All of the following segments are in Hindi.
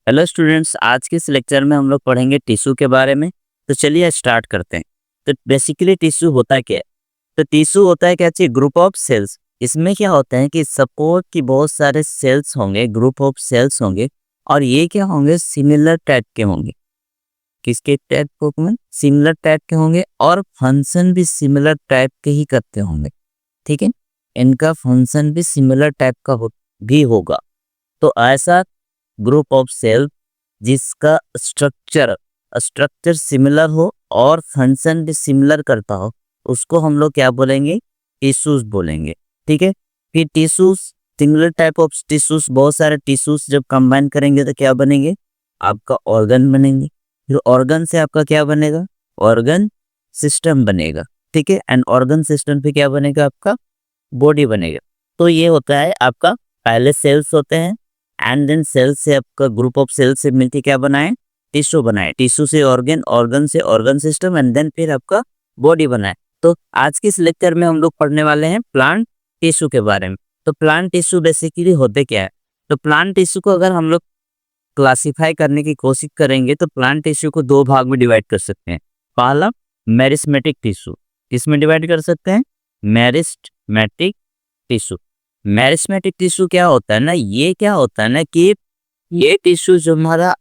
हेलो स्टूडेंट्स, आज के इस लेक्चर में हम लोग पढ़ेंगे टिश्यू के बारे में। तो चलिए स्टार्ट करते हैं। तो बेसिकली टिश्यू होता क्या है? तो टिश्यू होता है क्या चीज? Group of cells. इसमें क्या होता है कि सपोज कि बहुत सारे सेल्स होंगे, ग्रुप ऑफ सेल्स होंगे, और ये क्या होंगे? सिमिलर टाइप के होंगे। किसके टाइप को में? सिमिलर टाइप के होंगे, और फंक्शन भी सिमिलर टाइप के ही करते होंगे। ठीक है, इनका फंक्शन भी सिमिलर टाइप का भी होगा। तो ऐसा ग्रुप ऑफ सेल जिसका स्ट्रक्चर स्ट्रक्चर सिमिलर हो और फंक्शन भी सिमिलर करता हो, उसको हम लोग क्या बोलेंगे? टिश्यूज बोलेंगे। ठीक है, फिर tissues, similar type of tissues, बहुत सारे टिश्यूज जब कंबाइन करेंगे तो क्या बनेंगे? आपका ऑर्गन बनेंगे। फिर ऑर्गन से आपका क्या बनेगा? ऑर्गन सिस्टम बनेगा। ठीक है, एंड ऑर्गन सिस्टम पे क्या बनेगा? आपका बॉडी बनेगा। तो ये होता है आपका, पहले सेल्स होते हैं एंड देन सेल से आपका ग्रुप ऑफ सेल से मिलकर क्या बनाए? टिश्यू बनाए। टिश्यू से ऑर्गन, ऑर्गन से ऑर्गन सिस्टम, एंड देन फिर आपका बॉडी बनाए। तो आज के इस लेक्चर में हम लोग पढ़ने वाले हैं प्लांट टिश्यू के बारे में। तो प्लांट टिश्यू बेसिकली होते क्या है? तो प्लांट टिश्यू को अगर हम लोग क्लासिफाई करने की कोशिश करेंगे तो प्लांट टिश्यू को दो भाग में डिवाइड कर सकते हैं। पहला मेरिस्मेटिक टिश्यू। किसमें डिवाइड कर सकते हैं? Meristematic tissue. मेरिस्मेटिक टिश्यू क्या होता है ना, ये क्या होता है ना कि ये टिश्यू जो हमारा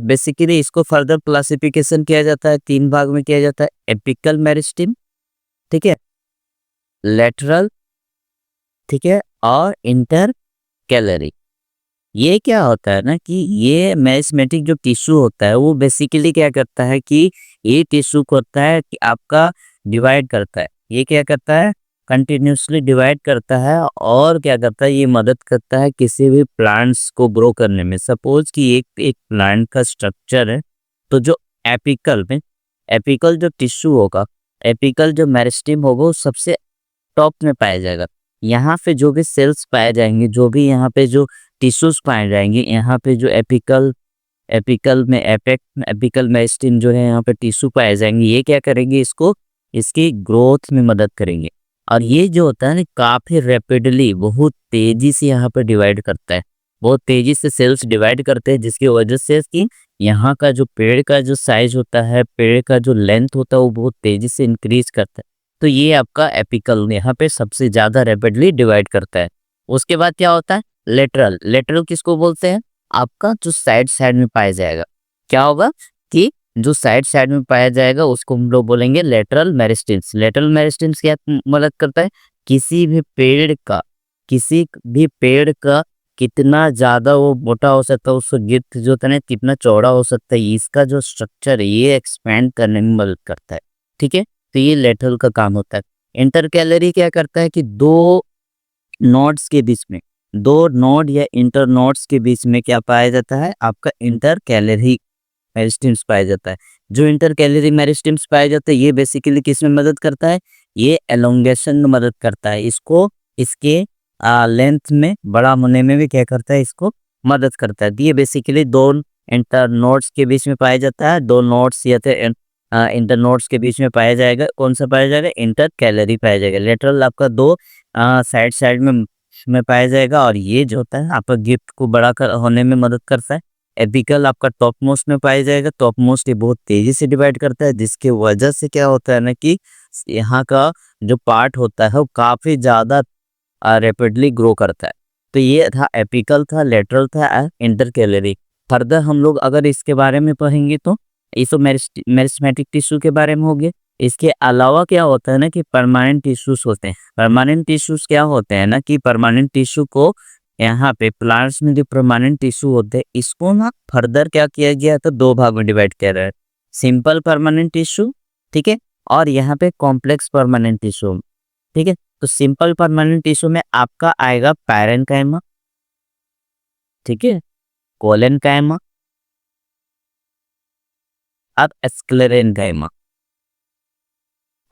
बेसिकली इसको फर्दर क्लासिफिकेशन किया जाता है, तीन भाग में किया जाता है। एपिकल मेरिस्टेम, ठीक है, लेटरल, ठीक है, और इंटर कैलरी। ये क्या होता है ना कि ये मेरिस्मेटिक जो टिश्यू होता है वो बेसिकली क्या करता है कि ये टिश्यू को होता है कि आपका डिवाइड करता है। ये क्या करता है? कंटिन्यूसली डिवाइड करता है, और क्या करता है? ये मदद करता है किसी भी प्लांट्स को ग्रो करने में। सपोज कि एक एक प्लांट का स्ट्रक्चर है, तो जो एपिकल में, एपिकल जो टिश्यू होगा, एपिकल जो मेरिस्टेम होगा वो सबसे टॉप में पाया जाएगा। यहाँ पे जो भी सेल्स पाए जाएंगे, जो भी यहाँ पे जो टिश्यूज पाए जाएंगे, यहाँ पे जो एपिकल एपिकल में एपिकल मेरिस्टेम जो है, यहाँ पे टिश्यू पाए जाएंगे, ये क्या करेंगे? इसको, इसकी ग्रोथ में मदद करेंगे। और ये जो होता है ना, काफी रैपिडली, बहुत तेजी से यहाँ पे डिवाइड करता है। बहुत तेजी से सेल्स डिवाइड करते हैं, जिसकी वजह से कि यहाँ का जो पेड़ का जो साइज होता है, पेड़ का जो लेंथ होता है, वो बहुत तेजी से इंक्रीज करता है। तो ये आपका एपिकल यहाँ पे सबसे ज्यादा रैपिडली डिवाइड करता है। उसके बाद क्या होता है? लेटरल। लेटरल किसको बोलते हैं? आपका जो साइड साइड में पाया जाएगा, क्या होगा कि जो साइड साइड में पाया जाएगा उसको हम लोग बोलेंगे लेटरल मेरिस्टेम्स। लेटरल मेरिस्टेम्स क्या मदद करता है? किसी भी पेड़ का कितना ज्यादा वो मोटा हो सकता है, उसका गिर्थ जो होता है ना, कितना चौड़ा हो सकता है, इसका जो स्ट्रक्चर है ये एक्सपेंड करने में मदद करता है। ठीक है, तो ये लेटरल का काम होता है। इंटर कैलरी क्या करता है कि दो नोड्स के बीच में, दो नोड या इंटर नोड्स के बीच में क्या पाया जाता है? आपका इंटर कैलरी मेरिस्टेम्स पाया जाता है। जो इंटर कैलरी मेरिस्टेम्स पाया जाता है, ये बेसिकली किस में मदद करता है? ये एलोंगेशन में मदद करता है। इसको, इसके लेंथ में बड़ा होने में भी क्या करता है? इसको मदद करता है। ये बेसिकली दो इंटर नोड्स के बीच में पाया जाता है। दो नोड्स या इंटर नोड्स के बीच में पाया जाएगा। कौन सा पाया जाएगा? इंटर कैलरी पाया जाएगा। लेटरल आपका दो साइड साइड में पाया जाएगा, और ये जो होता है आपका गिफ्ट को बड़ा होने में मदद करता है। एपिकल आपका टॉप मोस्ट में पाया जाएगा। टॉप मोस्ट ये बहुत तेजी से डिवाइड करता है, जिसके वजह से क्या होता है ना कि यहाँ का जो पार्ट होता है वो काफी ज्यादा रैपिडली ग्रो करता है। तो ये था एपिकल, था लेटरल, था इंटर कैलरी। फर्दर हम लोग अगर इसके बारे में पढ़ेंगे तो इसो मेरिस्मेटिक टिश्यू के बारे में हो गया। इसके अलावा क्या होता है ना कि परमानेंट टिश्यूज होते हैं। परमानेंट टिश्यूज क्या होते हैं ना कि परमानेंट टिश्यू को, यहाँ पे प्लांट्स में जो परमानेंट टिश्यू होते हैं, इसको ना फर्दर क्या किया गया तो दो भाग में डिवाइड किया गया है। सिंपल परमानेंट टिश्यू, ठीक है, और यहाँ पे कॉम्प्लेक्स परमानेंट टिश्यू। ठीक है, तो सिंपल परमानेंट टिश्यू में आपका आएगा पैरेन्काइमा, ठीक है, कोलेनकाइमा, अब स्क्लेरेनकाइमा।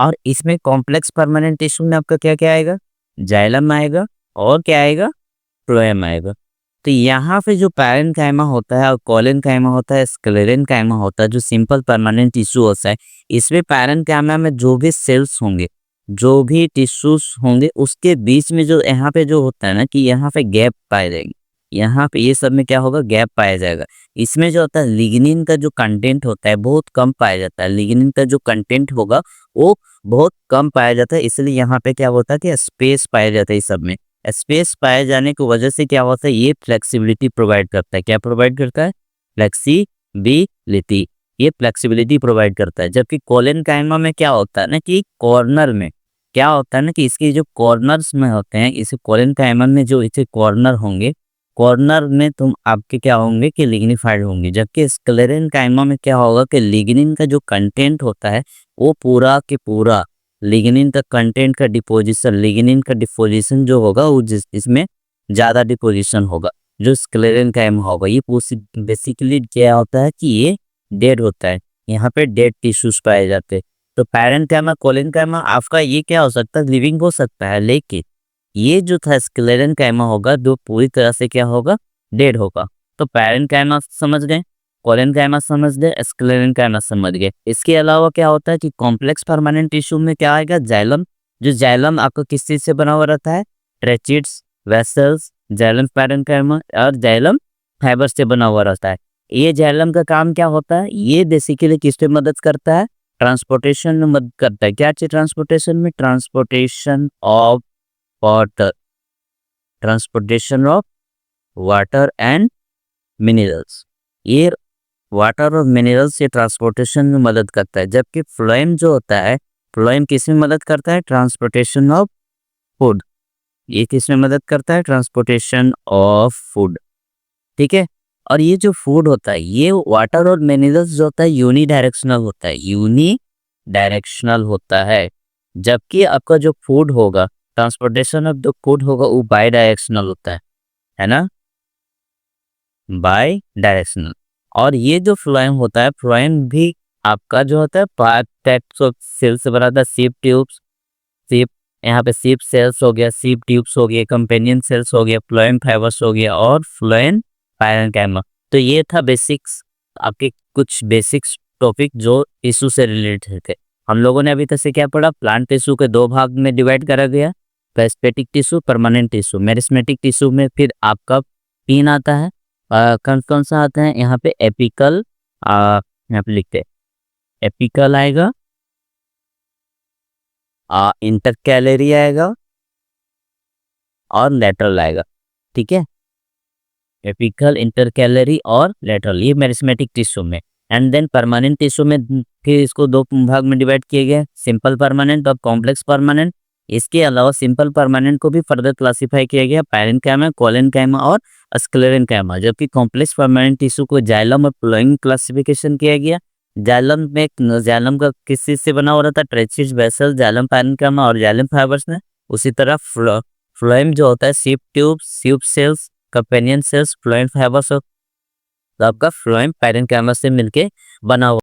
और इसमें कॉम्प्लेक्स परमानेंट टिश्यू में आपका क्या क्या आएगा? जाइलम आएगा, और क्या आएगा? फ्लोएम आएगा। तो यहाँ पे जो पैरेन्काइमा होता है और कोलेनकाइमा होता है, स्क्लेरेनकाइमा होता है, जो सिंपल परमानेंट टिश्यू होता है, इसमें पैरेन्काइमा में जो भी सेल्स होंगे, जो भी टिश्यूज होंगे, उसके बीच में जो यहाँ पे जो होता है ना कि यहाँ पे गैप पाए जाएंगे। यहाँ पे ये सब में क्या होगा, गैप पाया जाएगा। इसमें जो होता है लिग्निन का जो कंटेंट होता है बहुत कम पाया जाता है। लिग्निन का जो कंटेंट होगा वो बहुत कम पाया जाता है, इसलिए यहाँ पे क्या होता है कि स्पेस पाया जाता है। इस सब में स्पेस पाए जाने की वजह से क्या होता है, ये फ्लेक्सिबिलिटी प्रोवाइड करता है। क्या प्रोवाइड करता है? फ्लेक्सिबिलिटी। ये फ्लेक्सिबिलिटी प्रोवाइड करता है। जबकि कोलेनकाइमा में क्या होता है ना कि कॉर्नर में क्या होता है ना कि इसके जो कॉर्नर्स में होते हैं, इसे कोलेनकाइमा में जो इसे कॉर्नर होंगे, कॉर्नर में तुम आपके क्या होंगे कि लिग्निफाइड होंगे। जबकि स्क्लेरेनकाइमा में क्या होगा कि लिग्निन का जो कंटेंट होता है वो पूरा के पूरा लिग्निन का कंटेंट का डिपोजिशन, लिग्निन का डिपोजिशन जो होगा वो इसमें ज़्यादा डिपोजिशन होगा जो स्क्लेरेनकाइमा होगा। ये बेसिकली क्या होता है कि ये डेड होता है, यहाँ पे डेड टिश्यूज पाए जाते हैं। तो पैरेन्काइमा कोलेनकाइमा आपका ये क्या हो सकता है, लिविंग हो सकता है, लेकिन ये जो था स्क्लेरेनकाइमा होगा जो पूरी तरह से क्या होगा, डेड होगा। तो पैरेन्काइमा समझ गए, कोलेनकाइमा समझ गए, स्क्लेरेनकाइमा समझ गए। इसके अलावा क्या होता है कि कॉम्प्लेक्स परमानेंट टिश्यू में क्या आएगा, जाइलम। जो जाइलम आपका किस चीज से बना हुआ रहता है, ट्रेचिड्स, वेसल्स, जाइलम पैरेन्काइमा और जाइलम फाइबर से बना हुआ रहता है। ये जाइलम का काम क्या होता है, ये बेसिकली किस पे मदद करता है, ट्रांसपोर्टेशन में मदद करता है। क्या चीज ट्रांसपोर्टेशन में, transportation of water, transportation of water and minerals. ये वाटर और मिनरल्स से ट्रांसपोर्टेशन में मदद करता है। जबकि फ्लोएम जो होता है, फ्लोएम किस में मदद करता है, ट्रांसपोर्टेशन ऑफ फूड। ये किस में मदद करता है, ट्रांसपोर्टेशन ऑफ फूड। ठीक है। और ये जो फूड होता है, ये वाटर और मिनरल्स जो होता है यूनी डायरेक्शनल होता है, यूनी डायरेक्शनल होता है। जबकि आपका जो फूड होगा, ट्रांसपोर्टेशन ऑफ द फूड होगा, वो बाई डायरेक्शनल होता है ना, बाई डायरेक्शनल। और ये जो फ्लोएम होता है, फ्लोएम भी आपका जो होता है 5 टाइप्स ऑफ सेल से बना था। सीप ट्यूब्स, सीप, यहाँ पे सीप सेल्स हो गया, सीप ट्यूब्स हो गया, कंपेनियन सेल्स हो गया, फ्लोएम फाइबर्स हो गया और फ्लोएम पैरेन्काइमा। तो ये था बेसिक्स, आपके कुछ बेसिक्स टॉपिक जो टिश्यू से रिलेटेड थे। हम लोगों ने अभी तक से क्या पढ़ा, प्लांट टिश्यू के दो भाग में डिवाइड करा गया, meristematic tissue, permanent tissue. Meristematic tissue में फिर आपका 3 आता है। कौन कौन सा आता है, यहाँ पे एपिकल, यहाँ पे लिखते हैं एपिकल आएगा, इंटरकैलरी आएगा और लेटरल आएगा। ठीक है, एपिकल, इंटरकैलरी और लेटरल, ये मेरिस्मेटिक टिश्यू में। एंड देन परमानेंट टिश्यू में फिर इसको दो भाग में डिवाइड किया गया, सिंपल परमानेंट और कॉम्प्लेक्स परमानेंट। इसके अलावा सिंपल परमानेंट को भी फर्दर क्लासिफाई किया गया, पैरेन्काइमा, कोलेनकाइमा और स्क्लेरेनकाइमा। जबकि कॉम्प्लेक्स परमानेंट टिश्यू को जाइलम और फ्लोएम क्लासिफिकेशन किया गया। जाइलम में जाइलम का किस चीज से बना हो रहा था, ट्रेचिड्स, वेसल, जाइलम पैरेन्काइमा और जाइलम फाइबर्स में। उसी तरह फ्लोएम जो होता है, sieve tube, sieve cells, companion cells, phloem fibres, तो आपका फ्लोएम पैरेन्काइमा से मिलके बना हुआ